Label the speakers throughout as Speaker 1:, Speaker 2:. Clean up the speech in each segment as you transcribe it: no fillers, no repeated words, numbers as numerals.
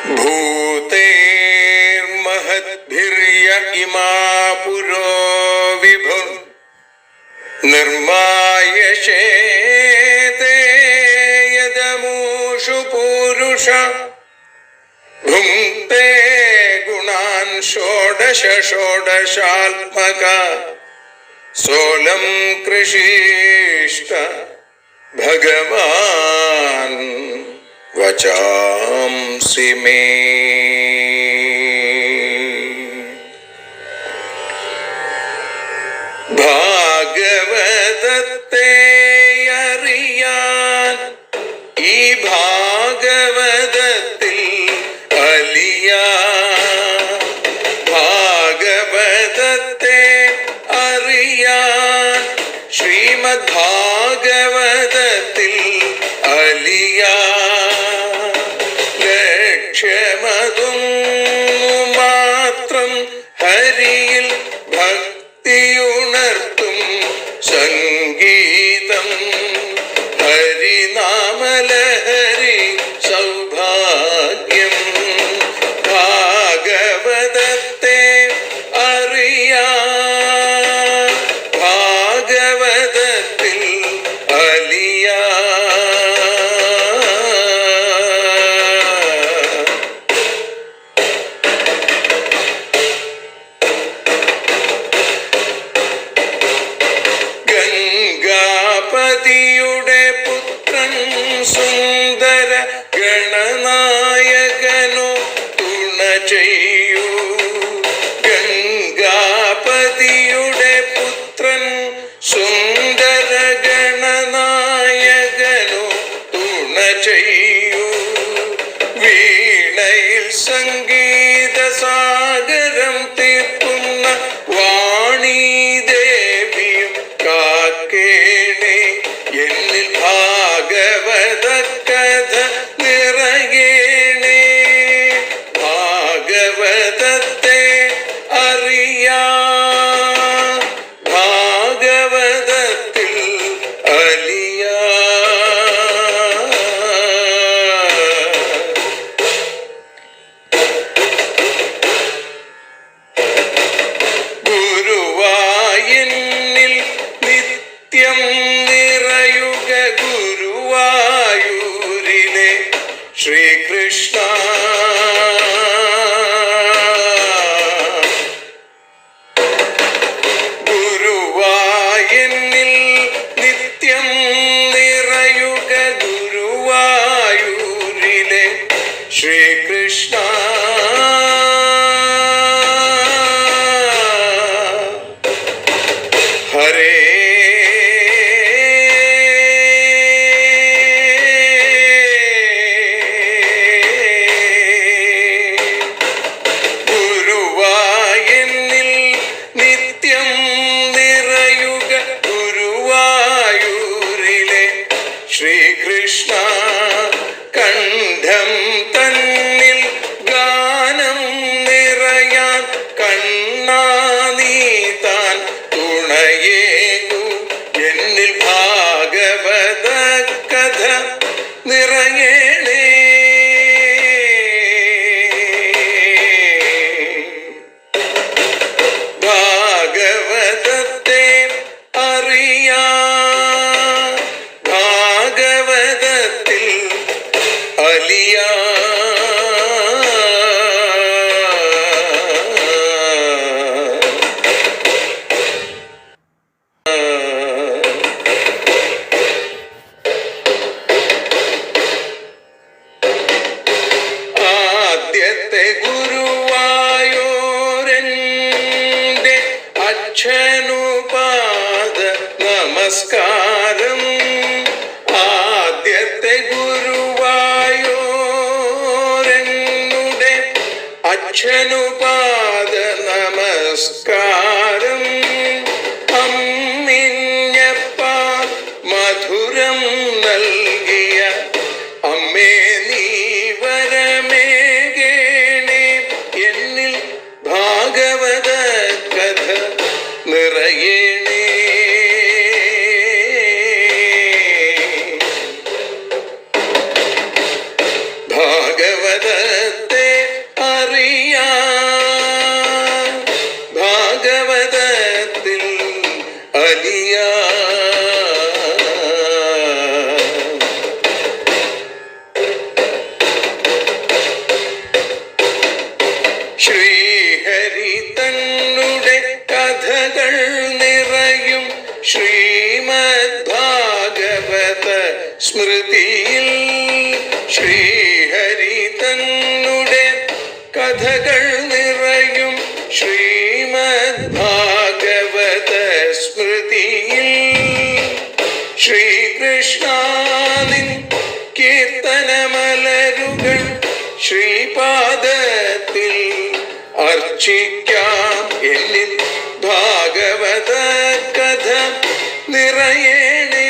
Speaker 1: भूतेर्महद्भिर्य इमा पुरो विभुः निर्मायशेते यदमूषु पूरुष भुङ्क्ते गुणान् षोडश षोडशात्मका सोऽलं कृषीष्ट भगवान् वचांसि मे। ഭാഗവതത്തെ അറിയാൻ ഈ ഭാഗവതത്തിൽ അലിയാൻ, ഭാഗവതത്തെ അറിയാൻ ശ്രീമദ് ഭാഗവതത്തിൽ അലിയാൻ, ലക്ഷ്യമതും മാത്രം ഹരിയിൽ ഭക്തിയുണർത്തും സംഗീതം ഹരിനാമലഹരി സൗഭാഗ്യം. ഭാഗവതത്തെ അറിയാൻ ഭാഗവതത്തിൽ അലിയാൻ. ഗംഗാപതിയുടെ പുത്രൻ സുന്ദര ഗണനായകനോ തുണ ചെയ്യൂ. ഗംഗാപതിയുടെ പുത്രൻ സുന്ദര ഗണനായകനോ തുണ ചെയ്യൂ. വീണയിൽ സംഗീത സാഗരം തീർക്കുന്ന വാണീദേവിയും കാക്കേണേ എന്നിൽ ഭാഗവത കഥ നിറയേണേ. ഭാഗവതത്തെ അറിയാൻ ഭാഗവതത്തിൽ അലിയാൻ. ഗുരുവായൂരിൽ നിത്യം നിറയുക ഗുരുവായൂരിലെ ശ്രീകൃഷ്ണ. ഗുരുവായൂരിൽ നിത്യം നിറയുക ഗുരുവായൂരിലെ ശ്രീകൃഷ്ണ. ഹരേ ഗുരുവായൂരിൽ നിത്യം നിറയുക ഗുരുവായൂരിലെ ശ്രീകൃഷ്ണ. കണ്ഠം തന്നിൽ ഗാനം നിറയാൻ കണ്ണാ നീ താൻ തുണയേകു. എന്നിൽ ഭാഗവത കഥ നിറയേണേ. ഭാഗവതത്തെ അറിയാൻ ഭാഗവതത്തിൽ അലിയാൻ. ആദ്യത്തെ ഗുരുവായൂരന്റെ അച്ഛനുപാദ നമസ്കാരം. ആദ്യത്തെ ഗുരുവായൂരനുടെ അച്ഛനുപാദ നമസ്കാരം. അമ്മിഞ്ഞപ്പാൽ മധുരം നൽകിയ അമ്മേ നീ വരമേകേണേ. എന്നിൽ ഭാഗവത കഥ നിറയേണേ. ഭാഗവതത്തെ അലിയാ. ശ്രീഹരി തന്നുടെ കഥകൾ നിറയും ശ്രീമദ് ഭാഗവത സ്മൃതിയിൽ. ശ്രീഹരി തന്നുടെ കഥകൾ നിറയും ശ്രീമദ് ഭാഗവത സ്മൃതിയിൽ. ശ്രീകൃഷ്ണാനിൻ കീർത്തനമലരുകൾ ശ്രീപാദത്തിൽ അർച്ചിക്കാം. എന്നിൽ ഭാഗവത കഥ നിറയേണേ.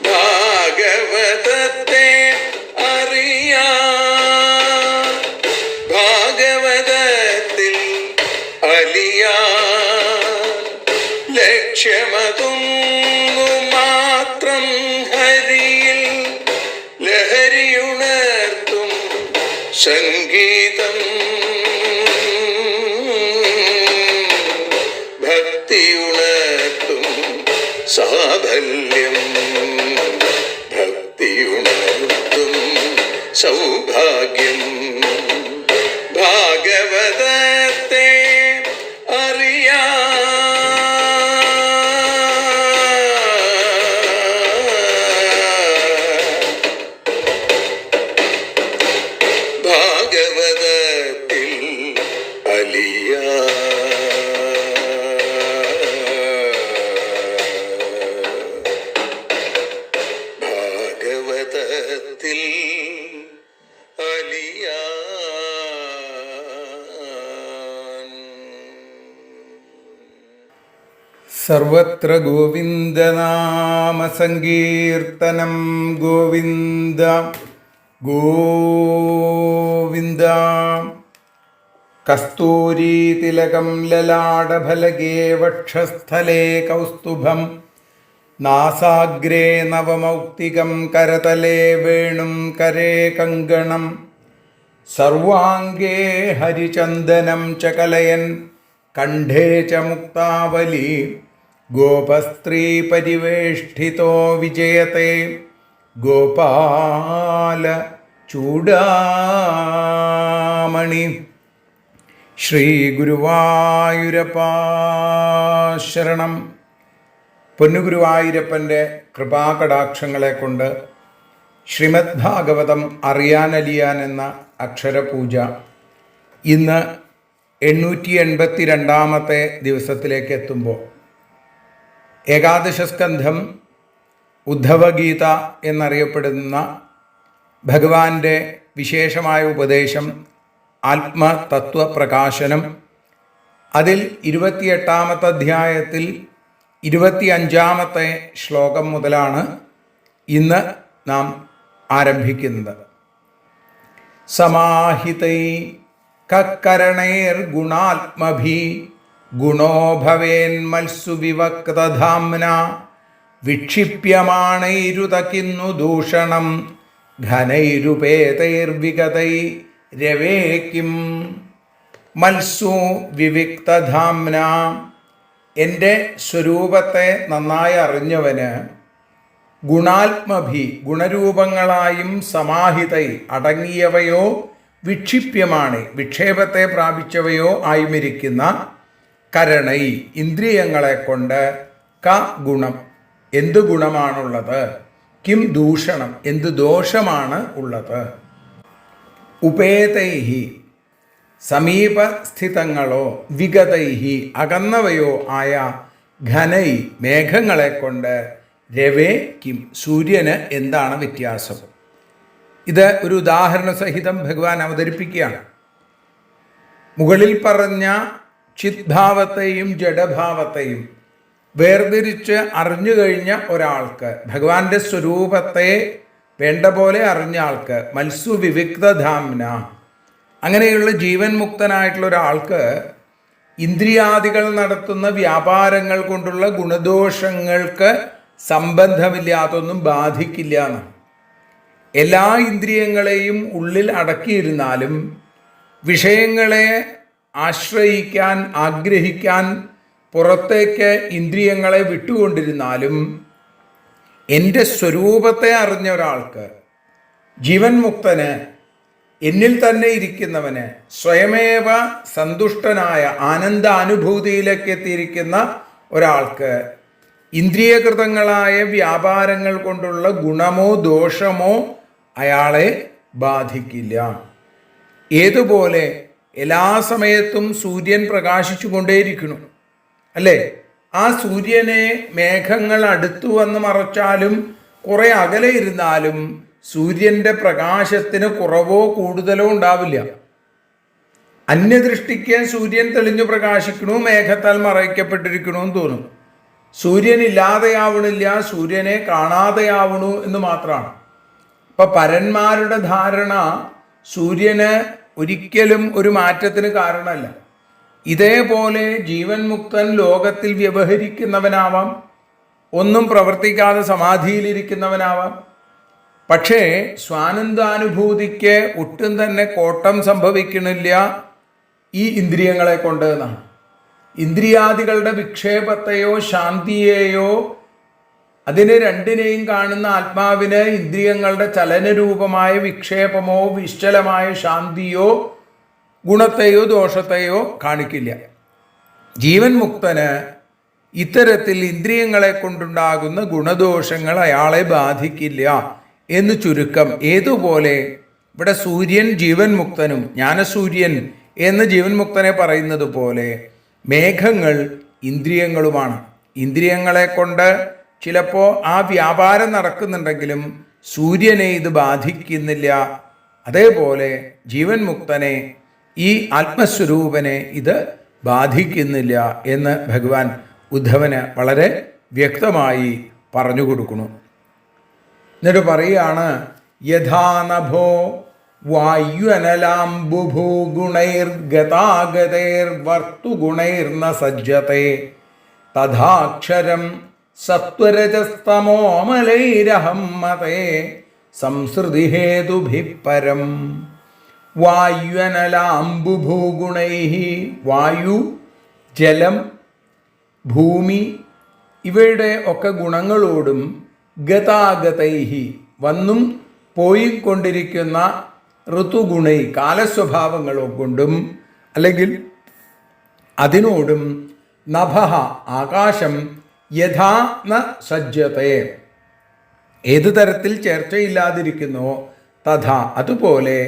Speaker 1: ഭാഗവതത്തെ അറിയാൻ, ഭാഗവതത്തിൽ അലിയാൻ. ലക്ഷ്യമതൊന്നു മാത്രം ഹരിയിൽ ലഹരിയുണർത്തും സംഗീതം. ഭക്തിയുണർത്തും സാഫല്യം. ഭക്തിയുണർത്തും സൗഭാഗ്യം. ഭാഗവതത്തെ അറിയാൻ, ഭാഗവതത്തിൽ അലിയാൻ. ഭാഗവതത്തിൽ അലിയാൻ.
Speaker 2: സർവത്ര ഗോവിന്ദനാമ സങ്കീർത്തനം. ഗോവിന്ദ ഗോവിന്ദ. കസ്തൂരീതിലകം ലലാടഫലകേ വക്ഷസ്ഥലേ കൗസ്തുഭം. നാസാഗ്രേ നവമൗക്തികം കരതലേ വേണും കരേ കങ്കണം. സർവാംഗേ ഹരിചന്ദനം ച കലയൻ കണ്ഠേ ച മുക്താവലി. ഗോപസ്ത്രീ പരിവേഷ്ഠിതോ വിജയത്തെ ഗോപാല ചൂടാമണി. ശ്രീ ഗുരുവായൂരപ്പാ ശരണം. പൊന്നുഗുരുവായൂരപ്പൻ്റെ കൃപാകടാക്ഷങ്ങളെ കൊണ്ട് ശ്രീമദ് ഭാഗവതം അറിയാനലിയാൻ എന്ന അക്ഷരപൂജ ഇന്ന് 882 ദിവസത്തിലേക്ക് എത്തുമ്പോൾ ഏകാദശസ്കന്ധം ഉദ്ധവഗീത എന്നറിയപ്പെടുന്ന ഭഗവാന്റെ വിശേഷമായ ഉപദേശം ആത്മതത്വപ്രകാശനം. അതിൽ 28 അധ്യായത്തിൽ 25 ശ്ലോകം മുതലാണ് ഇന്ന് നാം ആരംഭിക്കുന്നത്. സമാഹിതൈ കരണൈർ ഗുണാത്മഭി ഗുണോ ഭവേന്മത്സു വിവക്തധാംന. വിക്ഷിപ്യമാണൈരുതകിന്നു ദൂഷണം ഘനൈരുപേതൈർവിഗതൈ രവേകിം. മത്സു വിവിക്തധാംന. എൻ്റെ സ്വരൂപത്തെ നന്നായി അറിഞ്ഞവന് ഗുണാത്മഭി ഗുണരൂപങ്ങളായും സമാഹിതൈ അടങ്ങിയവയോ വിക്ഷിപ്യമാണ് വിക്ഷേപത്തെ പ്രാപിച്ചവയോ ആയുമിരിക്കുന്ന കരണൈ ഇന്ദ്രിയങ്ങളെ കൊണ്ട് ക ഗുണം എന്തു ഗുണമാണുള്ളത്, കിം ദൂഷണം എന്തു ദോഷമാണ് ഉള്ളത്, ഉപേതൈഹി സമീപസ്ഥിതങ്ങളോ വിഗതൈഹി അകന്നവയോ ആയ ഘനൈ മേഘങ്ങളെ കൊണ്ട് രവേ കിം സൂര്യന് എന്താണ് വ്യത്യാസം. ഇത് ഒരു ഉദാഹരണ സഹിതം ഭഗവാൻ അവതരിപ്പിക്കുകയാണ്. മുകളിൽ പറഞ്ഞ ചിത്ഭാവത്തെയും ജഡഭാവത്തെയും വേർതിരിച്ച് അറിഞ്ഞു കഴിഞ്ഞ ഒരാൾക്ക്, ഭഗവാന്റെ സ്വരൂപത്തെ വേണ്ട പോലെ അറിഞ്ഞ ആൾക്ക്, മത്സു വിവിക്തധാംന അങ്ങനെയുള്ള ജീവൻ മുക്തനായിട്ടുള്ള ഒരാൾക്ക് ഇന്ദ്രിയാദികൾ നടത്തുന്ന വ്യാപാരങ്ങൾ കൊണ്ടുള്ള ഗുണദോഷങ്ങൾക്ക് സംബന്ധമില്ലാതൊന്നും ബാധിക്കില്ല എന്ന്. എല്ലാ ഇന്ദ്രിയങ്ങളെയും ഉള്ളിൽ അടക്കിയിരുന്നാലും വിഷയങ്ങളെ ആശ്രയിക്കാൻ, ആഗ്രഹിക്കാൻ പുറത്തേക്ക് ഇന്ദ്രിയങ്ങളെ വിട്ടുകൊണ്ടിരുന്നാലും എൻ്റെ സ്വരൂപത്തെ അറിഞ്ഞ ഒരാൾക്ക്, ജീവൻ മുക്തന്, എന്നിൽ തന്നെ ഇരിക്കുന്നവന്, സ്വയമേവ സന്തുഷ്ടനായ ആനന്ദാനുഭൂതിയിലേക്ക് എത്തിയിരിക്കുന്ന ഒരാൾക്ക് ഇന്ദ്രിയകൃതങ്ങളായ വ്യാപാരങ്ങൾ കൊണ്ടുള്ള ഗുണമോ ദോഷമോ അയാളെ ബാധിക്കില്ല. ഏതുപോലെ എല്ലാ സമയത്തും സൂര്യൻ പ്രകാശിച്ചു കൊണ്ടേയിരിക്കുന്നു അല്ലേ? ആ സൂര്യനെ മേഘങ്ങൾ അടുത്തു വന്ന് മറച്ചാലും കുറെ അകലെ ഇരുന്നാലും സൂര്യന്റെ പ്രകാശത്തിന് കുറവോ കൂടുതലോ ഉണ്ടാവില്ല. അന്യദൃഷ്ടിക്ക് സൂര്യൻ തെളിഞ്ഞു പ്രകാശിക്കണു, മേഘത്താൽ മറയ്ക്കപ്പെട്ടിരിക്കണു എന്ന് തോന്നും. സൂര്യൻ ഇല്ലാതെയാവണില്ല, സൂര്യനെ കാണാതെയാവണു എന്ന് മാത്രമാണ്. ഇപ്പൊ പരന്മാരുടെ ധാരണ സൂര്യന് ഒരിക്കലും ഒരു മാറ്റത്തിന് കാരണമല്ല. ഇതേപോലെ ജീവൻ മുക്തൻ ലോകത്തിൽ വ്യവഹരിക്കുന്നവനാവാം, ഒന്നും പ്രവർത്തിക്കാതെ സമാധിയിലിരിക്കുന്നവനാവാം. പക്ഷേ സ്വാനന്ദാനുഭൂതിക്ക് ഒട്ടും തന്നെ കോട്ടം സംഭവിക്കണില്ല ഈ ഇന്ദ്രിയങ്ങളെ കൊണ്ട് എന്നാണ്. ഇന്ദ്രിയാദികളുടെ വിക്ഷേപത്തെയോ ശാന്തിയെയോ അതിനെ രണ്ടിനെയും കാണുന്ന ആത്മാവിന് ഇന്ദ്രിയങ്ങളുടെ ചലനരൂപമായ വിക്ഷേപമോ നിശ്ചലമായ ശാന്തിയോ ഗുണത്തെയോ ദോഷത്തെയോ കാണിക്കില്ല. ജീവൻ മുക്തന് ഇത്തരത്തിൽ ഇന്ദ്രിയങ്ങളെ കൊണ്ടുണ്ടാകുന്ന ഗുണദോഷങ്ങൾ അയാളെ ബാധിക്കില്ല എന്ന് ചുരുക്കം. ഏതുപോലെ ഇവിടെ സൂര്യൻ ജീവൻ മുക്തനും ജ്ഞാനസൂര്യൻ എന്ന് ജീവൻ മുക്തനെ പറയുന്നത് പോലെ മേഘങ്ങൾ ഇന്ദ്രിയങ്ങളുമാണ്. ഇന്ദ്രിയങ്ങളെ കൊണ്ട് ചിലപ്പോൾ ആ വ്യാപാരം നടക്കുന്നുണ്ടെങ്കിലും സൂര്യനെ ഇത് ബാധിക്കുന്നില്ല. അതേപോലെ ജീവൻ മുക്തനെ, ഈ ആത്മസ്വരൂപനെ ഇത് ബാധിക്കുന്നില്ല എന്ന് ഭഗവാൻ ഉദ്ധവന് വളരെ വ്യക്തമായി പറഞ്ഞു കൊടുക്കുന്നു. എന്നിട്ട് പറയുകയാണ്, യഥാനഭോ വായുഅനലാംബുഭൂഗുണൈർഗതാഗതൈർവർത്തുഗുണൈർന സജ്ജത്തെ തഥാക്ഷരം സത്വരജസ്തമോമലൈരഹം മതേ സംസൃതിഹേതുഭിഃ പരം. വായുഅനലാംബുഭൂഗുണൈഃ, വായു, ജലം, ഭൂമി ഇവയുടെ ഒക്കെ ഗുണങ്ങളോടും ഗതാഗതൈഹി വന്നും പോയിക്കൊണ്ടിരിക്കുന്ന ഋതുഗുണൈ കാലസ്വഭാവങ്ങളോ കൊണ്ടും അല്ലെങ്കിൽ അതിനോടും നഭഃ ആകാശം യഥാ ന സജ്ജത്തെ ഏതു തരത്തിൽ ചേർച്ചയില്ലാതിരിക്കുന്നോ തഥാ അതുപോലെ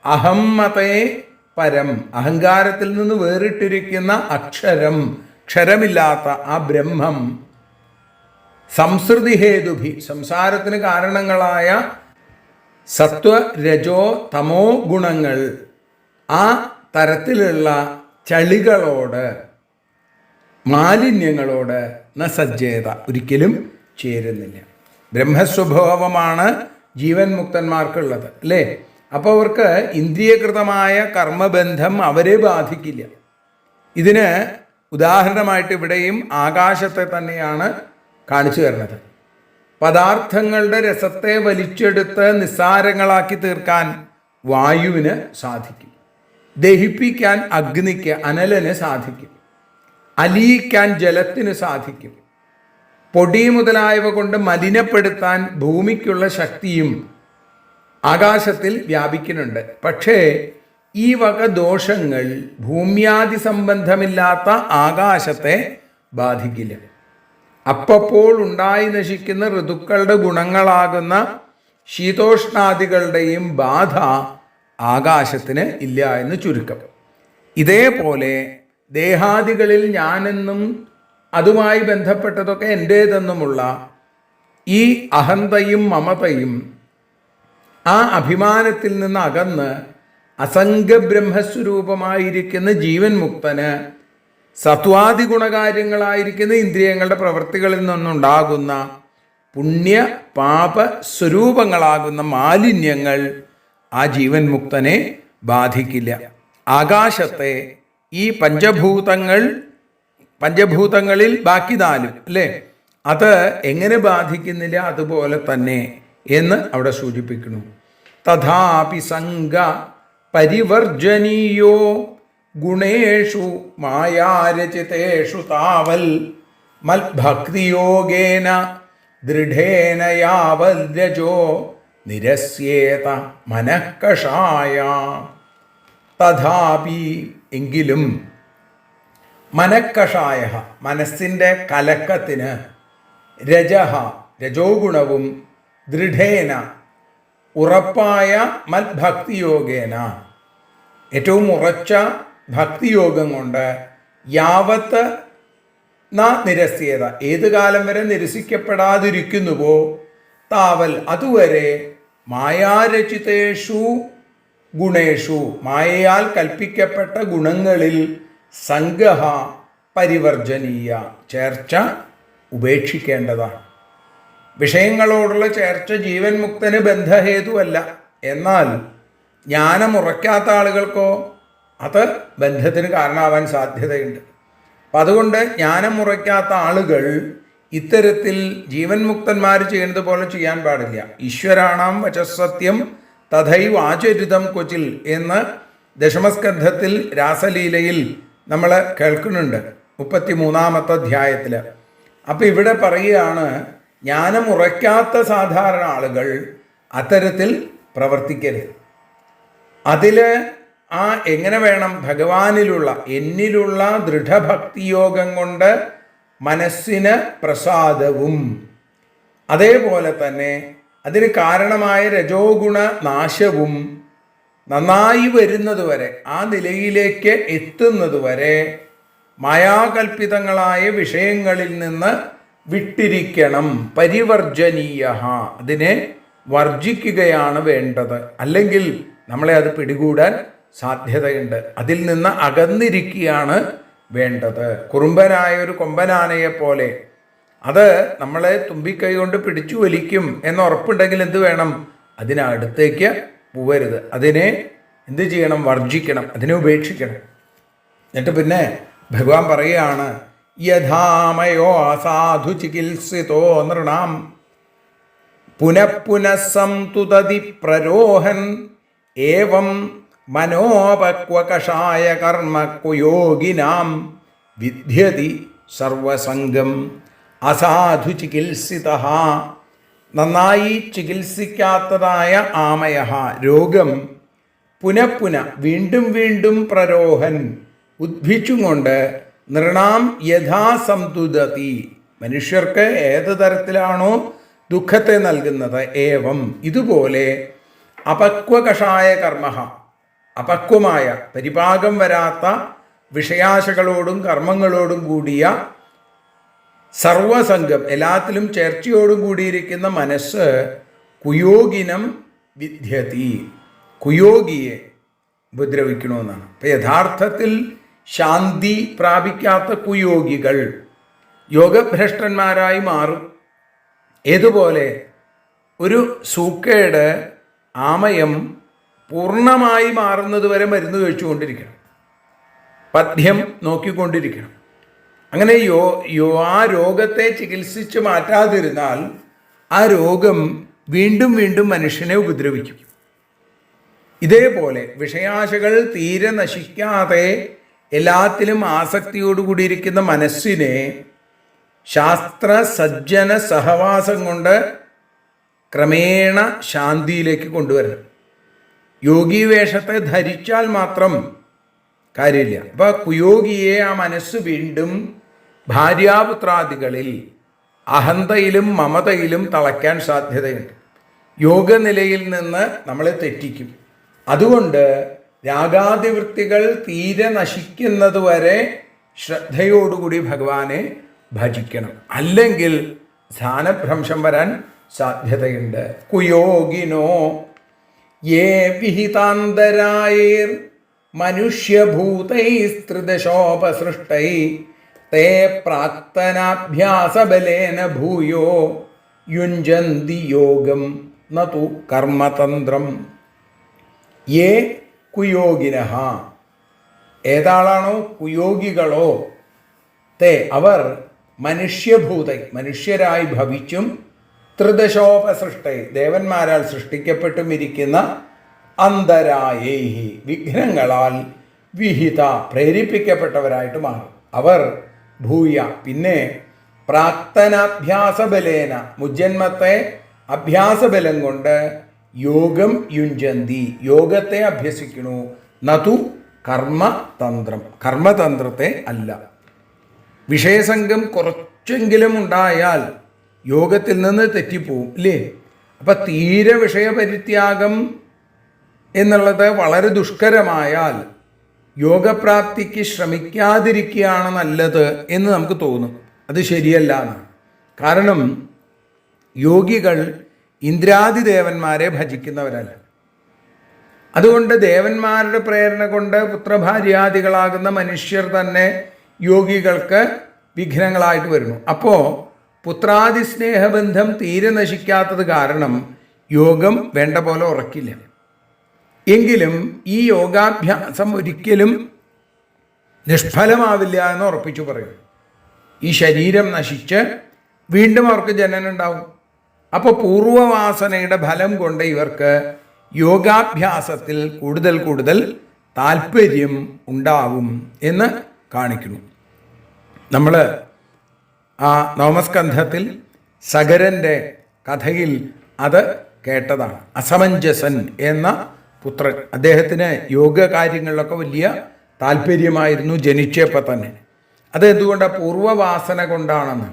Speaker 2: അഹമ്മതേ പരം അഹങ്കാരത്തിൽ നിന്ന് വേറിട്ടിരിക്കുന്ന അക്ഷരം, ക്ഷരമില്ലാത്ത ആ ബ്രഹ്മം സംസൃതിഹേതുഭി സംസാരത്തിന് കാരണങ്ങളായ സത്വ രജോ തമോ ഗുണങ്ങൾ ആ തരത്തിലുള്ള ചളികളോട് മാലിന്യങ്ങളോട് ന സജ്ജേത ഒരിക്കലും ചേരുന്നില്ല. ബ്രഹ്മസ്വഭാവമാണ് ജീവൻ മുക്തന്മാർക്കുള്ളത് അല്ലേ? അപ്പോൾ അവർക്ക് ഇന്ദ്രിയകൃതമായ കർമ്മബന്ധം അവരെ ബാധിക്കില്ല. ഇതിന് ഉദാഹരണമായിട്ട് ഇവിടെയും ആകാശത്തെ തന്നെയാണ് കാണിച്ചു തരുന്നത്. പദാർത്ഥങ്ങളുടെ രസത്തെ വലിച്ചെടുത്ത് നിസ്സാരങ്ങളാക്കി തീർക്കാൻ വായുവിന് സാധിക്കും. ദഹിപ്പിക്കാൻ അഗ്നിക്ക്, അനലന് സാധിക്കും. അലിയിക്കാൻ ജലത്തിന് സാധിക്കും. പൊടി മുതലായവ കൊണ്ട് മലിനപ്പെടുത്താൻ ഭൂമിക്കുള്ള ശക്തിയും ആകാശത്തിൽ വ്യാപിക്കുന്നുണ്ട്. പക്ഷേ ഈ വക ദോഷങ്ങൾ ഭൂമ്യാദി സംബന്ധമില്ലാത്ത ആകാശത്തെ ബാധിക്കില്ല. അപ്പോൾ ഉണ്ടായി നശിക്കുന്ന ഋതുക്കളുടെ ഗുണങ്ങളാകുന്ന ശീതോഷ്ണാദികളുടെയും ബാധ ആകാശത്തിന് ഇല്ല എന്ന് ചുരുക്കം. ഇതേപോലെ ദേഹാദികളിൽ ഞാനെന്നും അതുമായി ബന്ധപ്പെട്ടതൊക്കെ എൻ്റേതെന്നുമുള്ള ഈ അഹന്തയും മമതയും ആ അഭിമാനത്തിൽ നിന്ന് അകന്ന് അസംഗബ്രഹ്മസ്വരൂപമായിരിക്കുന്ന ജീവൻ മുക്തന് സത്വാദി ഗുണകാര്യങ്ങളായിരിക്കുന്ന ഇന്ദ്രിയങ്ങളുടെ പ്രവൃത്തികളിൽ നിന്നുണ്ടാകുന്ന പുണ്യ പാപ സ്വരൂപങ്ങളാകുന്ന മാലിന്യങ്ങൾ ആ ജീവൻ മുക്തനെ ബാധിക്കില്ല. ആകാശത്തെ ഈ പഞ്ചഭൂതങ്ങളിൽ ബാക്കി നാലും അല്ലേ, അത് എങ്ങനെ ബാധിക്കുന്നില്ല അതുപോലെ തന്നെ എന്ന് അവിടെ സൂചിപ്പിക്കുന്നു. തഥാപി സംഗ പരിവർജനീയോ ഗുണേഷു മായാരചിതേഷു താവൽ മൽഭക്തിയോഗേന ദൃഢേന യാവദ്രജോ നിരസ്യേത മനഃകഷായ. തഥാപി എങ്കിലും മനഃകഷായ മനസ്സിൻ്റെ കലക്കത്തിന് രജഹ രജോ ഗുണവും ദൃഢേന ഉറപ്പായ മത്ഭക്തിയോഗേന ഏറ്റവും ഉറച്ച ഭക്തിയോഗം കൊണ്ട് യാവത്ത് നിരസ്യത ഏത് കാലം വരെ നിരസിക്കപ്പെടാതിരിക്കുന്നുവോ താവൽ അതുവരെ മായാരചിതേഷു ഗുണേഷു മായയാൽ കൽപ്പിക്കപ്പെട്ട ഗുണങ്ങളിൽ സംഗഹ പരിവർജനീയ ചേർച്ച ഉപേക്ഷിക്കേണ്ടതാണ്. വിഷയങ്ങളോടുള്ള ചേർച്ച ജീവൻ മുക്തന് ബന്ധഹേതുവല്ല. എന്നാൽ ജ്ഞാനമുറയ്ക്കാത്ത ആളുകൾക്കോ അത് ബന്ധത്തിന് കാരണമാവാൻ സാധ്യതയുണ്ട്. അപ്പം അതുകൊണ്ട് ജ്ഞാനമുറയ്ക്കാത്ത ആളുകൾ ഇത്തരത്തിൽ ജീവൻ മുക്തന്മാർ ചെയ്യുന്നത് പോലെ ചെയ്യാൻ പാടില്ല. ഈശ്വരാണാം വചസത്യം തഥൈവ ആചരിതം ക്വചിൽ എന്ന് ദശമസ്കന്ധത്തിൽ രാസലീലയിൽ നമ്മൾ കേൾക്കുന്നുണ്ട് 33-ാമത്തെ അധ്യായത്തിൽ. അപ്പം ഇവിടെ പറയുകയാണ് ജ്ഞാനമുറയ്ക്കാത്ത സാധാരണ ആളുകൾ അത്തരത്തിൽ പ്രവർത്തിക്കരുത്. അതിൽ എങ്ങനെ വേണം? ഭഗവാനിലുള്ള എന്നിലുള്ള ദൃഢഭക്തിയോഗം കൊണ്ട് മനസ്സിന് പ്രസാദവും അതേപോലെ തന്നെ അതിന് കാരണമായ രജോ ഗുണ നാശവും നന്നായി വരുന്നതുവരെ ആ നിലയിലേക്ക് എത്തുന്നതുവരെ മായാകൽപിതങ്ങളായ വിഷയങ്ങളിൽ നിന്ന് വിട്ടിരിക്കണം. പരിവർജനീയ അതിനെ വർജിക്കുകയാണ് വേണ്ടത്. അല്ലെങ്കിൽ നമ്മളെ അത് പിടികൂടാൻ സാധ്യതയുണ്ട്. അതിൽ നിന്ന് അകന്നിരിക്കുകയാണ് വേണ്ടത്. കുറുമ്പനായ ഒരു കൊമ്പനാനയെ പോലെ അത് നമ്മളെ തുമ്പിക്കൈ കൊണ്ട് പിടിച്ചു വലിക്കും എന്ന് ഉറപ്പുണ്ടെങ്കിൽ എന്ത് വേണം? അതിനടുത്തേക്ക് പോവരുത്. അതിനെ എന്ത് ചെയ്യണം? വർജിക്കണം, അതിനെ ഉപേക്ഷിക്കണം. എന്നിട്ട് പിന്നെ ഭഗവാൻ പറയുകയാണ് യഥാമയോ അസാധു ചികിത്സിതോ നൃണാം പുനഃപുനഃസംതുതതി പ്രരോഹൻ ഏവം മനോപക്വകഷായ കർമ്മ കുയോഗിനാം വിദ്യതി സർവസംഗം. അസാധു ചികിത്സിത നന്നായി ചികിത്സിക്കാത്തതായ ആമയ രോഗം പുനഃപുന വീണ്ടും വീണ്ടും പ്രരോഹൻ ഉദ്ഭിച്ചും കൊണ്ട് നൃണാം യഥാസംതുദതി മനുഷ്യർക്ക് ഏത് തരത്തിലാണോ ദുഃഖത്തെ നൽകുന്നത് ഏവം ഇതുപോലെ അപക്വകഷായ കർമ്മ അപക്വമായ പരിപാകം വരാത്ത വിഷയാശകളോടും കർമ്മങ്ങളോടും കൂടിയ സർവസംഗം എല്ലാത്തിലും ചേർച്ചയോടും കൂടിയിരിക്കുന്ന മനസ്സ് കുയോഗിനം വിദ്യതി കുയോഗിയെ ഉപദ്രവിക്കണമെന്നാണ്. അപ്പം യഥാർത്ഥത്തിൽ ശാന്തി പ്രാപിക്കാത്ത കുയോഗികൾ യോഗഭ്രഷ്ടന്മാരായി മാറും. ഏതുപോലെ ഒരു സൂക്കേട് ആമയം പൂർണ്ണമായി മാറുന്നത് വരെ മരുന്ന് കഴിച്ചുകൊണ്ടിരിക്കണം, പഥ്യം നോക്കിക്കൊണ്ടിരിക്കണം. അങ്ങനെ ആ രോഗത്തെ ചികിത്സിച്ച് മാറ്റാതിരുന്നാൽ ആ രോഗം വീണ്ടും വീണ്ടും മനുഷ്യനെ ഉപദ്രവിക്കും. ഇതേപോലെ വിഷയാശകൾ തീരെ നശിക്കാതെ എല്ലാത്തിലും ആസക്തിയോടുകൂടിയിരിക്കുന്ന മനസ്സിനെ ശാസ്ത്ര സജ്ജന സഹവാസം കൊണ്ട് ക്രമേണ ശാന്തിയിലേക്ക് കൊണ്ടുവരണം. യോഗി വേഷത്തെ ധരിച്ചാൽ മാത്രം കാര്യമില്ല. അപ്പോൾ കുയോഗിയെ ആ മനസ്സ് വീണ്ടും ഭാര്യാപുത്രാദികളിൽ അഹന്തയിലും മമതയിലും തളയ്ക്കാൻ സാധ്യതയുണ്ട്. യോഗനിലയിൽ നിന്ന് നമ്മളെ തെറ്റിക്കും. അതുകൊണ്ട് രാഗാദിവൃത്തികൾ തീരെ നശിക്കുന്നതുവരെ ശ്രദ്ധയോടുകൂടി ഭഗവാനെ ഭജിക്കണം. അല്ലെങ്കിൽ ധ്യാനഭ്രംശം വരാൻ സാധ്യതയുണ്ട്. കുയോഗിനോ യേ വിഹിതാന്തരായേർ മനുഷ്യഭൂതൈസ്ത്രിദശോപസൃഷ്ടൈ തേ പ്രാക്തനാഭ്യാസബലേന ഭൂയോ യുഞ്ജന്തി യോഗം നതു കർമ്മതന്ത്രം. യേ കുയോഗിനഃ ഏതാളാണോ കുയോഗികളോ തേ അവർ മനുഷ്യഭൂതൈ മനുഷ്യരായി ഭവിച്ചും ത്രിദശോപസൃഷ്ടൈ ദേവന്മാരാൽ സൃഷ്ടിക്കപ്പെട്ടും ഇരിക്കുന്ന അന്തരായേഹി വിഘ്നങ്ങളാൽ വിഹിത പ്രേരിപ്പിക്കപ്പെട്ടവരായിട്ട് മാറും. അവർ ഭൂയ പിന്നെ പ്രാക്തനാഭ്യാസബലേന മുജ്ജന്മത്തെ അഭ്യാസബലം കൊണ്ട് യോഗം യുഞ്ചന്തി യോഗത്തെ അഭ്യസിക്കണു. നതു കർമ്മതന്ത്രം കർമ്മതന്ത്രത്തെ അല്ല. വിഷയസംഘം കുറച്ചെങ്കിലും ഉണ്ടായാൽ യോഗത്തിൽ നിന്ന് തെറ്റിപ്പോവും അല്ലേ? അപ്പം തീരെ വിഷയപരിത്യാഗം എന്നുള്ളത് വളരെ ദുഷ്കരമായാൽ യോഗപ്രാപ്തിക്ക് ശ്രമിക്കാതിരിക്കുകയാണ് നല്ലത് എന്ന് നമുക്ക് തോന്നും. അത് ശരിയല്ല എന്നാണ്. കാരണം യോഗികൾ ഇന്ദ്രാദി ദേവന്മാരെ ഭജിക്കുന്നവരല്ല. അതുകൊണ്ട് ദേവന്മാരുടെ പ്രേരണ കൊണ്ട് പുത്രഭാര്യാദികളാകുന്ന മനുഷ്യർ തന്നെ യോഗികൾക്ക് വിഘ്നങ്ങളായിട്ട് വരുന്നു. അപ്പോൾ പുത്രാദി സ്നേഹബന്ധം തീരെ നശിക്കാത്തത് കാരണം യോഗം വേണ്ട പോലെ ഉറക്കില്ല. എങ്കിലും ഈ യോഗാഭ്യാസം ഒരിക്കലും നിഷ്ഫലമാവില്ല എന്ന് ഉറപ്പിച്ചു പറയും. ഈ ശരീരം നശിച്ച് വീണ്ടും അവർക്ക് ജനനം ഉണ്ടാവും. അപ്പോൾ പൂർവവാസനയുടെ ഫലം കൊണ്ട് ഇവർക്ക് യോഗാഭ്യാസത്തിൽ കൂടുതൽ കൂടുതൽ താല്പര്യം ഉണ്ടാവും എന്ന് കാണിക്കുന്നു. നമ്മൾ ആ നവമസ്കന്ധത്തിൽ സഗരൻ്റെ കഥയിൽ അത് കേട്ടതാണ്. അസമഞ്ജസൻ എന്ന പുത്രൻ, അദ്ദേഹത്തിന് യോഗ കാര്യങ്ങളിലൊക്കെ വലിയ താല്പര്യമായിരുന്നു ജനിച്ചപ്പോൾ തന്നെ. അത് എന്തുകൊണ്ടാണ്? പൂർവവാസന കൊണ്ടാണെന്ന്.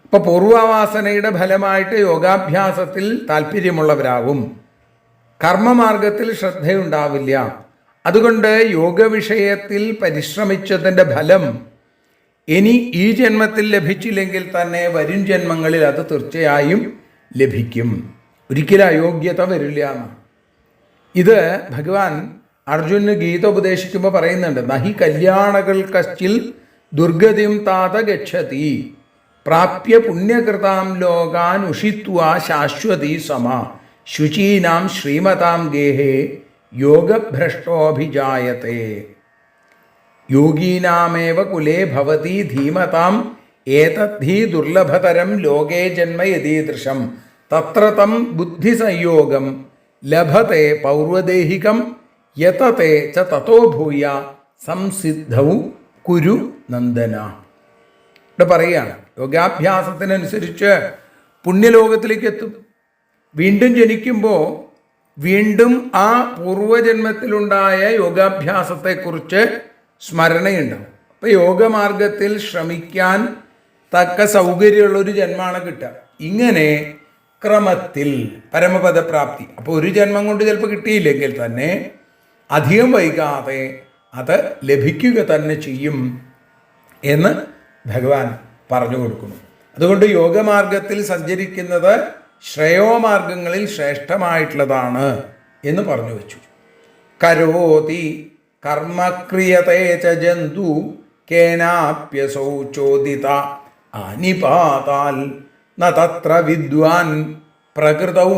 Speaker 2: ഇപ്പോൾ പൂർവവാസനയുടെ ഫലമായിട്ട് യോഗാഭ്യാസത്തിൽ താല്പര്യമുള്ളവരാകും, കർമ്മമാർഗത്തിൽ ശ്രദ്ധയുണ്ടാവില്ല. അതുകൊണ്ട് യോഗ വിഷയത്തിൽ പരിശ്രമിച്ചതിൻ്റെ ഫലം ഇനി ഈ ജന്മത്തിൽ ലഭിച്ചില്ലെങ്കിൽ തന്നെ വരും ജന്മങ്ങളിൽ അത് തീർച്ചയായും ലഭിക്കും. ഒരിക്കലും അയോഗ്യത വരില്ല എന്നാണ്. ഇത് ഭഗവാൻ അർജുനന് ഗീത ഉപദേശിക്കുമ്പോൾ പറയുന്നുണ്ട്. നഹി കല്യാണകൾ കശ്ചിൽ ദുർഗതിം താത ഗച്ഛതി പ്രാപ്യ പുണ്യകൃതാം ലോകാൻ ഉഷിത്വാ ശാശ്വതി സമ ശുചീനാം ശ്രീമതാം ഗേഹേ യോഗഭ്രഷ്ടോഭിജായത്തെ യോഗീനാമേവ കുലേ ഭവതി ധീമതാം ഏതദ്ധി ദുർലഭതരം ലോകേ ജന്മ യദീദൃശം തത്ര തം ബുദ്ധിസംയോഗം ലഭത്തെ പൗർവദേഹികം യതത്തെ ച തതോ ഭൂയ സംസിദ്ധൗ കുരു നന്ദന. ഇവിടെ പറയുകയാണ്, യോഗാഭ്യാസത്തിനനുസരിച്ച് പുണ്യലോകത്തിലേക്ക് എത്തും. വീണ്ടും ജനിക്കുമ്പോൾ വീണ്ടും ആ പൂർവജന്മത്തിലുണ്ടായ യോഗാഭ്യാസത്തെക്കുറിച്ച് സ്മരണയുണ്ടാവും. അപ്പോൾ യോഗമാർഗത്തിൽ ശ്രമിക്കാൻ തക്ക സൗകര്യമുള്ളൊരു ജന്മമാണ് കിട്ടുക. ഇങ്ങനെ ക്രമത്തിൽ പരമപദപ്രാപ്തി. അപ്പോൾ ഒരു ജന്മം കൊണ്ട് ചിലപ്പോൾ കിട്ടിയില്ലെങ്കിൽ തന്നെ അധികം വൈകാതെ അത് ലഭിക്കുക തന്നെ ചെയ്യും എന്ന് ഭഗവാൻ പറഞ്ഞു കൊടുക്കുന്നു. അതുകൊണ്ട് യോഗമാർഗത്തിൽ സഞ്ചരിക്കുന്നത് ശ്രേയോമാർഗങ്ങളിൽ ശ്രേഷ്ഠമായിട്ടുള്ളതാണ് എന്ന് പറഞ്ഞു വെച്ചു. കരോതി കർമ്മക്രിയതേ ച ജന്തു കേനാപ്യസൗ ചോദിത ആനിപാതാൽ ന തത്ര വിദ്വാൻ പ്രകൃതൗ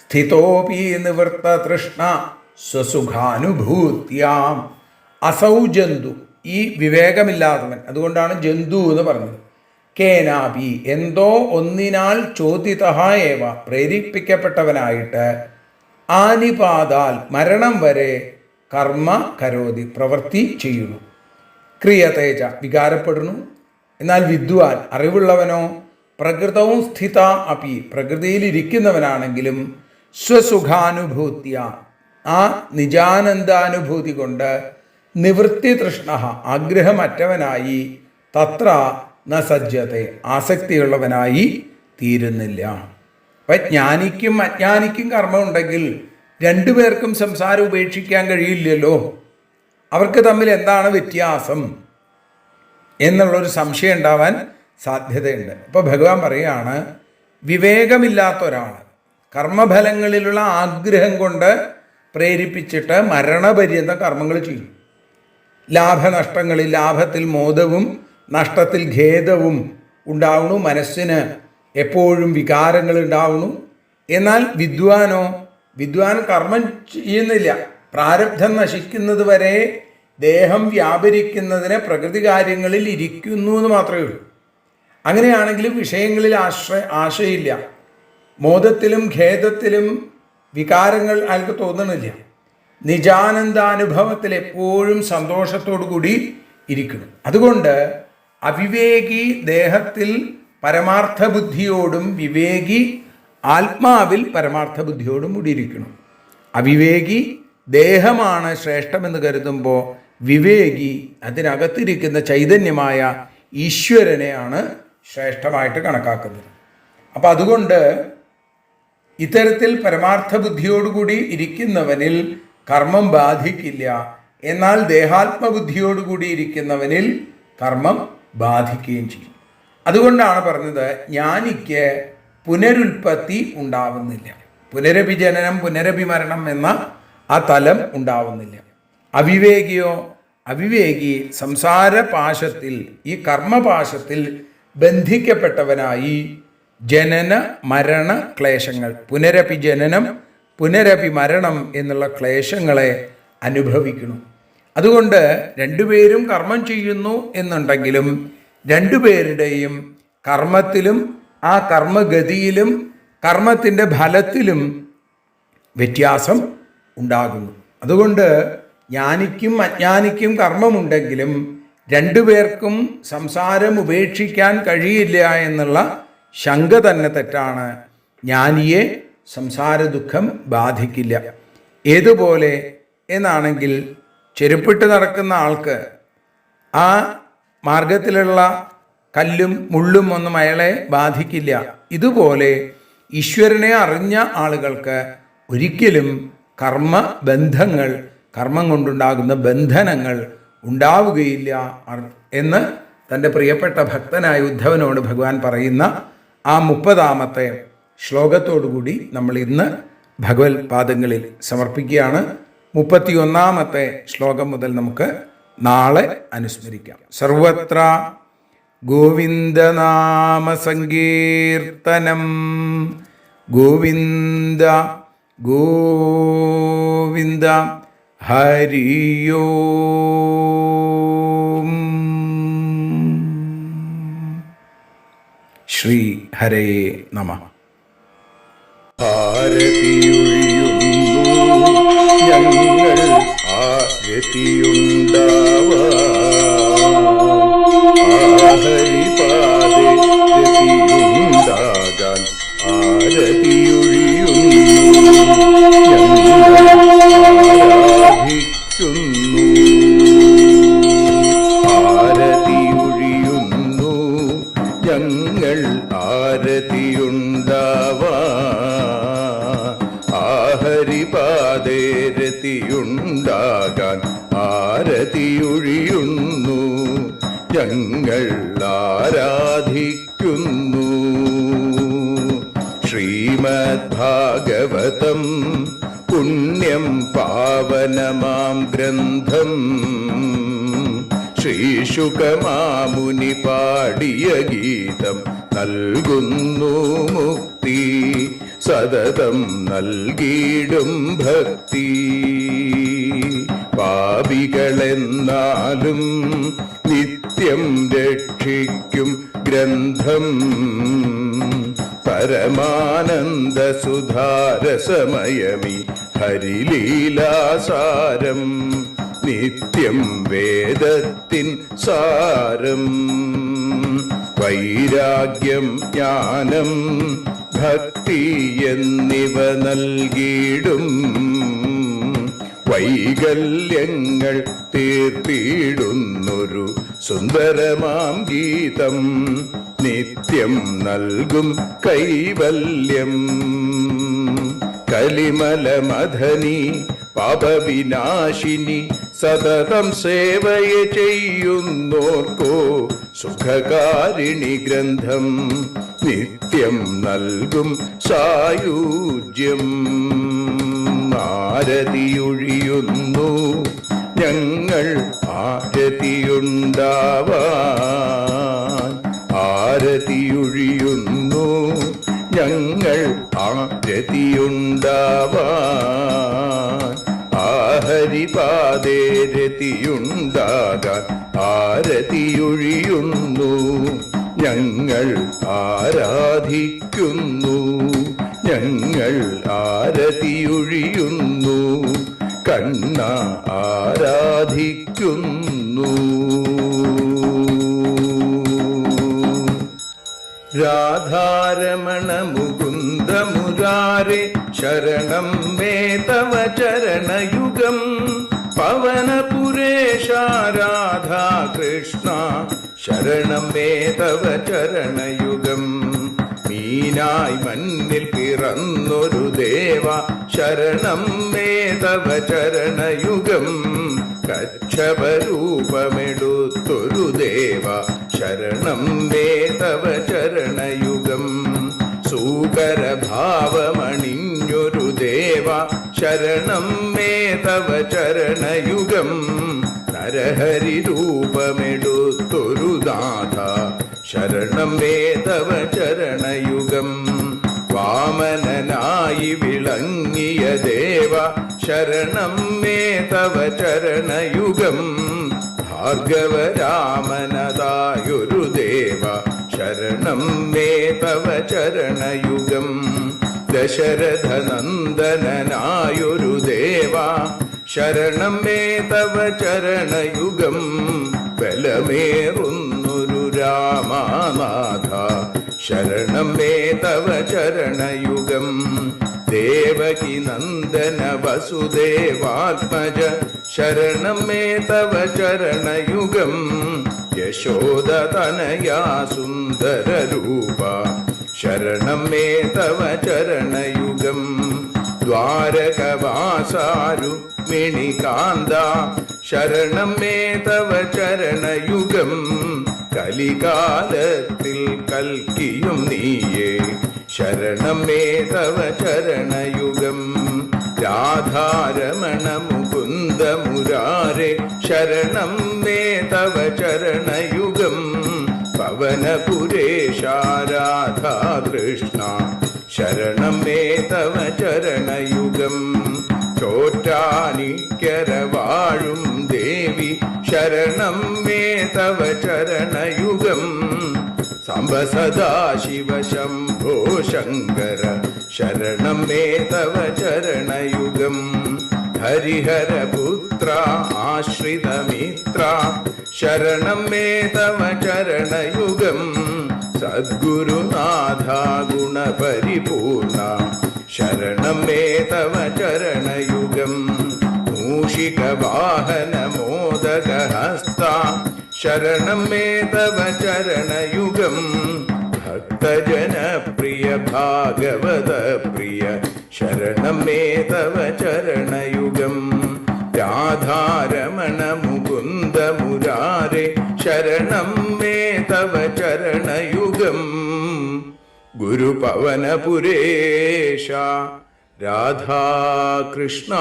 Speaker 2: സ്ഥിതോപി നിവൃത്ത തൃഷ്ണ സ്വസുഖാനുഭൂത്യാം. അസൗ ജന്തു, ഈ വിവേകമില്ലാത്തവൻ, അതുകൊണ്ടാണ് ജന്തു എന്ന് പറഞ്ഞത്. കേനാപി, എന്തോ ഒന്നിനാൽ ചോദിതഃ ഏവ, പ്രേരിപ്പിക്കപ്പെട്ടവനായിട്ട്, ആനിപാതാൽ, മരണം വരെ, കർമ്മ കരോതി, പ്രവൃത്തി ചെയ്യുന്നു, ക്രിയതേജ, വികാരപ്പെടുന്നു. എന്നാൽ വിദ്വാൻ, അറിവുള്ളവനോ, പ്രകൃതവും സ്ഥിത അപി, പ്രകൃതിയിലിരിക്കുന്നവനാണെങ്കിലും സ്വസുഖാനുഭൂത്യ, ആ നിജാനന്ദാനുഭൂതി കൊണ്ട്, നിവൃത്തി തൃഷ്ണ, ആഗ്രഹമറ്റവനായി, തത്ര ന സജ്ജത്തെ, ആസക്തിയുള്ളവനായി തീരുന്നില്ല. അപ്പം ജ്ഞാനിക്കും അജ്ഞാനിക്കും കർമ്മമുണ്ടെങ്കിൽ രണ്ടുപേർക്കും സംസാരം ഉപേക്ഷിക്കാൻ കഴിയില്ലല്ലോ. അവർക്ക് തമ്മിൽ എന്താണ് വ്യത്യാസം എന്നുള്ളൊരു സംശയം ഉണ്ടാവാൻ സാധ്യതയുണ്ട്. അപ്പോൾ ഭഗവാൻ പറയുകയാണ്, വിവേകമില്ലാത്ത ഒരാൾ കർമ്മഫലങ്ങളിലുള്ള ആഗ്രഹം കൊണ്ട് പ്രേരിപ്പിച്ചിട്ട് മരണപര്യന്തം കർമ്മങ്ങൾ ചെയ്യും. ലാഭനഷ്ടങ്ങളിൽ, ലാഭത്തിൽ മോദവും നഷ്ടത്തിൽ ഖേദവും ഉണ്ടാവുന്നു. മനസ്സിന് എപ്പോഴും വികാരങ്ങൾ ഉണ്ടാവുന്നു. എന്നാൽ വിദ്വാനോ, വിദ്വാൻ കർമ്മം ചെയ്യുന്നില്ല. പ്രാരബ്ധം നശിക്കുന്നത് വരെ ദേഹം വ്യാപരിക്കുന്നതിന് പ്രകൃതി കാര്യങ്ങളിൽ ഇരിക്കുന്നു എന്ന് മാത്രമേ ഉള്ളൂ. അങ്ങനെയാണെങ്കിലും വിഷയങ്ങളിൽ ആശയില്ല. മോദത്തിലും ഖേദത്തിലും വികാരങ്ങൾ അയാൾക്ക് തോന്നണില്ല. നിജാനന്ദാനുഭവത്തിൽ എപ്പോഴും സന്തോഷത്തോടു കൂടി ഇരിക്കണം. അതുകൊണ്ട് അവിവേകി ദേഹത്തിൽ പരമാർത്ഥ ബുദ്ധിയോടും വിവേകി ആത്മാവിൽ പരമാർത്ഥ ബുദ്ധിയോടും കൂടി ഇരിക്കണം. അവിവേകി ദേഹമാണ് ശ്രേഷ്ഠമെന്ന് കരുതുമ്പോൾ വിവേകി അതിനകത്തിരിക്കുന്ന ചൈതന്യമായ ഈശ്വരനെയാണ് ശ്രേഷ്ഠമായിട്ട് കണക്കാക്കുന്നത്. അപ്പം അതുകൊണ്ട് ഇത്തരത്തിൽ പരമാർത്ഥ ബുദ്ധിയോടുകൂടി ഇരിക്കുന്നവനിൽ കർമ്മം ബാധിക്കില്ല. എന്നാൽ ദേഹാത്മബുദ്ധിയോടുകൂടി ഇരിക്കുന്നവനിൽ കർമ്മം ബാധിക്കുകയും ചെയ്യും. അതുകൊണ്ടാണ് പറഞ്ഞത് ജ്ഞാനിക്ക് പുനരുൽപ്പത്തി ഉണ്ടാവുന്നില്ല. പുനരഭിജനനം പുനരഭിമരണം എന്ന ആ തലം ഉണ്ടാവുന്നില്ല. അവിവേകിയോ? അവിവേകി സംസാര പാശത്തിൽ, ഈ കർമ്മപാശത്തിൽ ബന്ധിക്കപ്പെട്ടവനായി ജനന മരണ ക്ലേശങ്ങൾ, പുനരഭിജനനം പുനരഭിമരണം എന്നുള്ള ക്ലേശങ്ങളെ അനുഭവിക്കുന്നു. അതുകൊണ്ട് രണ്ടുപേരും കർമ്മം ചെയ്യുന്നു എന്നുണ്ടെങ്കിലും രണ്ടുപേരുടെയും കർമ്മത്തിലും ആ കർമ്മഗതിയിലും കർമ്മത്തിൻ്റെ ഫലത്തിലും വ്യത്യാസം ഉണ്ടാകുന്നു. അതുകൊണ്ട് ജ്ഞാനിക്കും അജ്ഞാനിക്കും കർമ്മമുണ്ടെങ്കിലും രണ്ടുപേർക്കും സംസാരം ഉപേക്ഷിക്കാൻ കഴിയില്ല എന്നുള്ള ശങ്ക തന്നെ തെറ്റാണ്. ജ്ഞാനിയെ സംസാര ദുഃഖം ബാധിക്കില്ല. ഏതുപോലെ എന്നാണെങ്കിൽ ചെരുപ്പിട്ട് നടക്കുന്ന ആൾക്ക് ആ മാർഗത്തിലുള്ള കല്ലും മുള്ളും ഒന്നും അയാളെ ബാധിക്കില്ല. ഇതുപോലെ ഈശ്വരനെ അറിഞ്ഞ ആളുകൾക്ക് ഒരിക്കലും കർമ്മബന്ധങ്ങൾ, കർമ്മം കൊണ്ടുണ്ടാകുന്ന ബന്ധനങ്ങൾ ഉണ്ടാവുകയില്ല എന്ന് തൻ്റെ പ്രിയപ്പെട്ട ഭക്തനായ ഉദ്ധവനോട് ഭഗവാൻ പറയുന്ന ആ 30ാമത്തെ ശ്ലോകത്തോടുകൂടി നമ്മൾ ഇന്ന് ഭഗവത് പാദങ്ങളിൽ സമർപ്പിക്കുകയാണ്. 31ാമത്തെ ശ്ലോകം മുതൽ നമുക്ക് നാളെ അനുസ്മരിക്കാം. സർവത്ര ഗോവിന്ദനാമ സങ്കീർത്തനം ഗോവിന്ദ ഗോവിന്ദ ഹരിയോം. ശ്രീ ഹരേ നമഃ.
Speaker 1: ആരതിയൊഴിയുന്നു ഞങ്ങൾ ആരതിയുണ്ടാവാഹരിപാദേ രതിയുണ്ടാകാൻ ആരതിയൊഴിയുന്നു ആരതിയൊഴിയുന്നു ഞങ്ങൾ ആരതിയുണ്ടാവാ ആഹരിപാദേ രതിയുണ്ടാകാൻ ആരതിയൊഴിയുന്നു ഞങ്ങൾ ആരാധിക്കുന്നു. ശ്രീമദ്ഭാഗവതം പുണ്യം പാവനമാം ഗ്രന്ഥം ശ്രീശുകമാമുനി പാടിയ ഗീതം നൽകുന്നു മുക്തി, സതതം നൽകിയിടും ഭക്തി. പാപികളെന്നാലും നിത്യം രക്ഷിക്കും ഗ്രന്ഥം പരമാനന്ദ സുധാരസമയമി ഹരിലീലാസാരം നിത്യം വേദത്തിൻ സാരം. വൈരാഗ്യം ജ്ഞാനം ഭക്തി എന്നിവ നൽകിയിടും വൈകല്യങ്ങൾ തീർത്തിടുന്നൊരു സുന്ദരമാം ഗീതം നിത്യം നൽകും കൈവല്യം. കലിമലമഥനി പാപവിനാശിനി സതതം സേവയ ചെയ്യുന്നോർക്കോ സുഖകാരിണി ഗ്രന്ഥം നിത്യം നൽകും സായുജ്യം. ആരതിയൊഴിയുന്നു ഞങ്ങൾ ആരതിയുണ്ടാവാൻ ആരതിയൊഴിയുന്നു ഞങ്ങൾ ആരതിയുണ്ടാവാൻ ആഹരിപാദേ രതിയുണ്ടാകാൻ ആരതിയൊഴിയുന്നു ഞങ്ങൾ ആരാധിക്കുന്നു ഞങ്ങൾ ആരതിയൊഴിയുന്നു, കണ്ണ ആരാധിക്കുന്നു. രാധാരമണ മുകുന്ദ മുരാരെ ശരണം മേ തവ ചരണയുഗം. പവനപുരേശ രാധാ കൃഷ്ണ ശരണം മേ തവ ചരണയുഗം. മീനായി മണ്ണിൽ പിറന്നൊരു ദേവ ശരണം മേ തവ ചരണയുഗം. കച്ഛപരൂപമെടുത്തൊരു ദേവ ശരണം മേ തവ ചരണയുഗം. സൂകരഭാവമണിഞ്ഞൊരു ദേവ ശരണം മേ തവ ചരണയുഗം. നരഹരി രൂപമെടുത്തൊരു നാഥ ശരണം മേ തവ ചരണയുഗം. വാമനനായി വിളങ്ങിയ ദേവ ശരണം മേ തവ ചരണയുഗം. ഭാർഗവരാമനതായൊരു ദേവ ശരണം മേ തവ ചരണയുഗം. ദശരഥനന്ദനായൊരു ദേവ ശരണം മേ തവ ചരണയുഗം. ബലമേറുന്നൊരു രാമനാഥ ശരണം മേ തവ ചരണയുഗം. ദേവകി നന്ദന വസുദേവാത്മജ ശരണം മേ തവ ചരണയുഗം. യശോദതനയാ സുന്ദര രൂപ ശരണം മേ തവ ചരണയുഗം. ദ്വാരകവാസാരുക്മിണികാന്ത ശരണം മേ തവ ചരണയുഗം. കലികാലത്തിൽ കൽക്കിയും നീയേ ശരണം മേ തവ ചരണയുഗം. രാധാരമണ മുകുന്ദ മുരാരെ ശരണം മേ തവ ചരണയുഗം. പവനപുരേശ രാധാ കൃഷ്ണ ശരണം മേ തവ ചരണയുഗം. ചോറ്റാനിക്കര വാഴും ദേവി ശരണം മേ തവ ചരണയുഗം. സാംബ സദാശിവ ശംഭോ ശങ്കര ശരണം മേ തവ ചരണയുഗം. ഹരിഹരപുത്ര ആശ്രിതമിത്ര ശരണം മേ തവ ചരണയുഗം. സദ്ഗുരുനാഥ ഗുണപരിപൂർണ ശരണം മേ തവ ചരണയുഗം. മൂഷികവാഹന മോദകഹസ്ത ശരണം മേ തവ ചരണയുഗം. ഭക്തജനപ്രിയ ഭാഗവത പ്രിയ ശരണം മേ തവ ചരണയുഗം. രാധാരമണ മുകുന്ദ മുരാരെ ശരണം മേ തവ ചരണയുഗം. ഗുരുപവനപുരേശ രാധാകൃഷ്ണ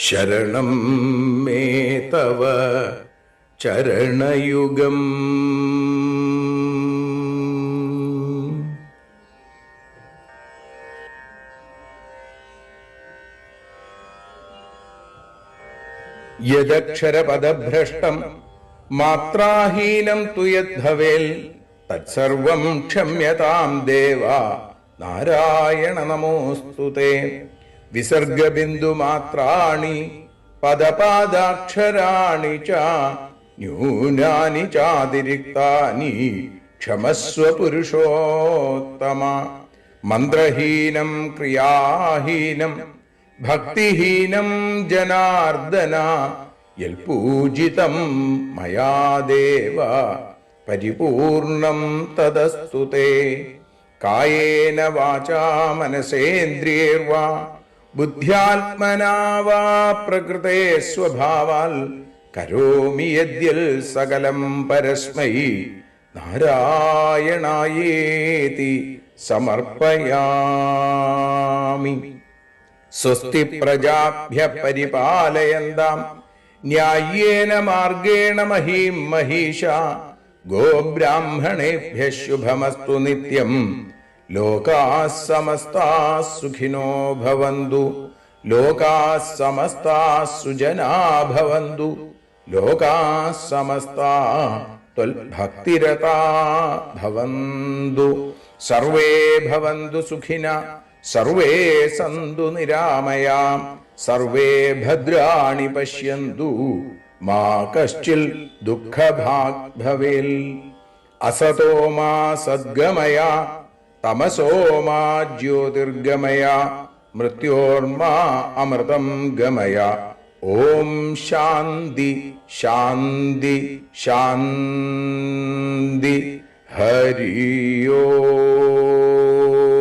Speaker 1: ശരണം മേ തവ ചരണയുഗം. യദക്ഷരപദഭ്രഷ്ടം മാത്രാഹീനം തു യദ്ഭവേൽ തത്സർവം ക്ഷമ്യതാം ദേവ നാരായണ നമോസ്തുതേ. വിസർഗബിന്ദുമാത്രാണി പദപാദാക്ഷരാണി ച ന്യൂനാനി ചാതിരിക്താനി ക്ഷമസ്വ പുരുഷോത്തമ. മന്ത്രഹീനം ക്രിയാഹീനം ഭക്തിഹീനം ജനാർദ്ദന യൽപൂജിതം മയാ ദേവ പരിപൂർണം തദസ്തു തേ. കായേന വാചാ മനസേന്ദ്രിയേർവാ ബുദ്ധ്യാത്മനാ വാ പ്രകൃതേ സ്വഭാവാൽ കരോമി യദ്യൽ സകലം പരസ്മൈ നാരായണായേതി സമർപ്പയാമി. സ്വസ്തി പ്രജാഭ്യ പരിപാലയന്താം ന്യായേന മാർഗേണ മഹീം മഹീഷ. ഗോബ്രാഹ്മണേഭ്യ ശുഭമസ്തു നിത്യം. ലോകാഃ സമസ്താഃ സുഖിനോ ഭവന്തു. ലോകാഃ സമസ്താഃ സുജനാ ഭവന്തു. ലോകാഃ സമസ്താഃ ത്വൽഭക്തിരതാ ഭവന്തു. സർവേ ഭവന്തു സുഖിന സർവേ സന്തു നിരാമയാം സർവേ ഭദ്രാണി പശ്യന്തു മാ കശ്ചിൽ ദുഃഖഭാഗ് ഭവേൽ. അസതോ മാ സദ്ഗമയ തമസോ മാ ജ്യോതിർഗമയ മൃത്യോർമാ അമൃതം ഗമയ. ഓം ശാന്തി ശാന്തി ശാന്തി. ഹരി ഓം.